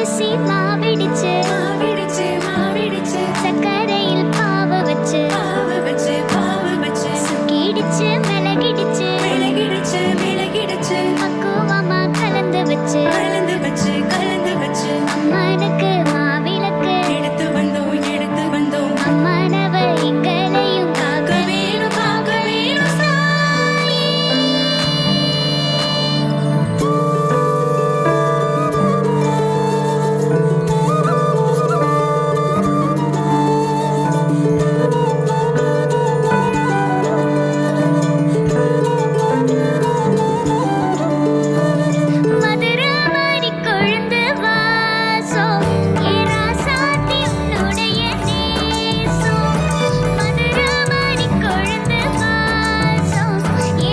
பச்சரிசி மாவிடிச்சு சக்கரையில் பாவ வச்சு சுக்கிடிச்சு மிளகிடிச்சு பக்குவமா கலந்து வச்சு அம்மனுக்கு மாவிளக்கு எடுத்து வந்தோம் அம்மனவ எங்களையும் காக்க வேணும் சாயி. மதுரை மாறி கொழுந்து வாசம் ஏராசாத்தி உன்னுடைய நேசம். மதுரை மாறி கொழுந்து வாசம்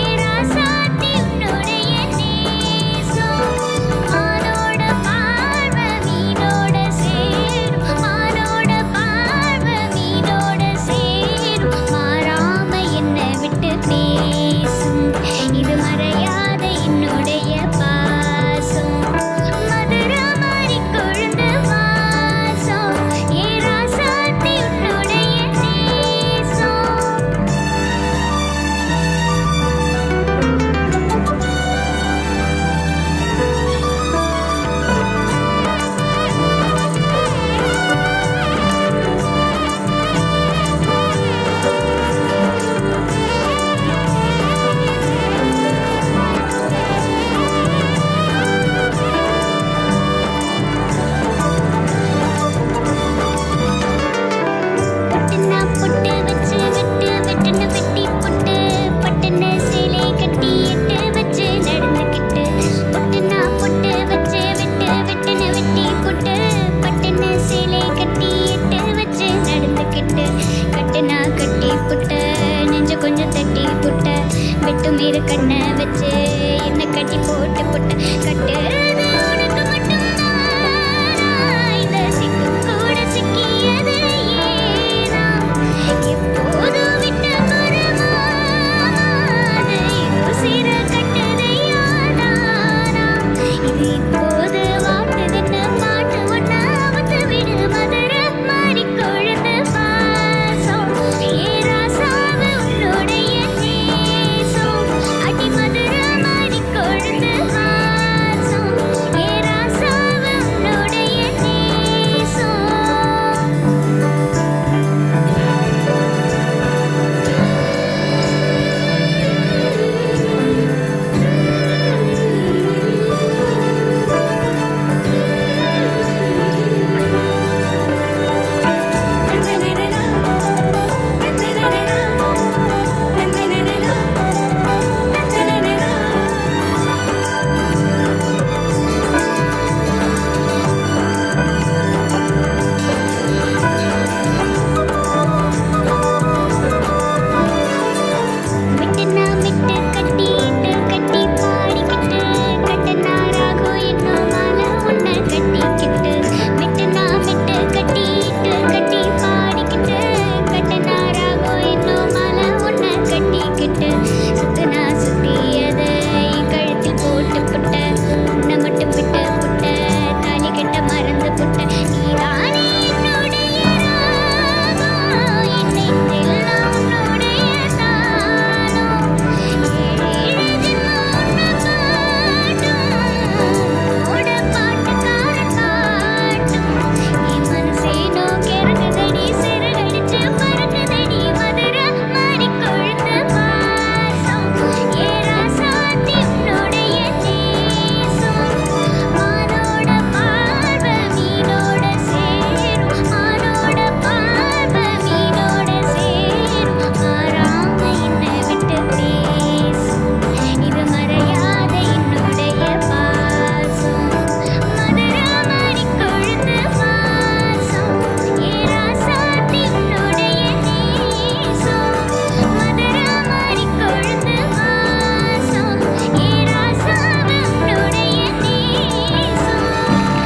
ஏராசாத்தி உன்னுடைய நேசம். மானோட பார்வை மீனோட சேரும் மானோட பார்வை மீனோட சேரும் மாறாம என்னை விட்டு பேசும் இது மறையாத என்னுடைய பாசம். மதுரை மாறி கொழுந்து வாசம் ஏராசாத்தி உன்னுடைய நேசம். பட்டுனா பொட்டு வச்சு வெட்டுன்னு வெட்டி போட்டு பட்டுன்னு சேலை கட்டி எட்டு வச்சு நடந்துக்கிட்டு பொட்டுனா பொட்டு வச்சு வெட்டுன்னு வெட்டி போட்டு பட்டுன்னு சேலை கட்டி எட்டு வச்சு நடந்துக்கிட்டு கட்டுனா கட்டி புட்ட நெஞ்ச கொஞ்சம் தட்டி புட்ட வெட்டு மீறு கண்ணை வச்சு என்ன கட்டி போட்டு புட்ட கட்டு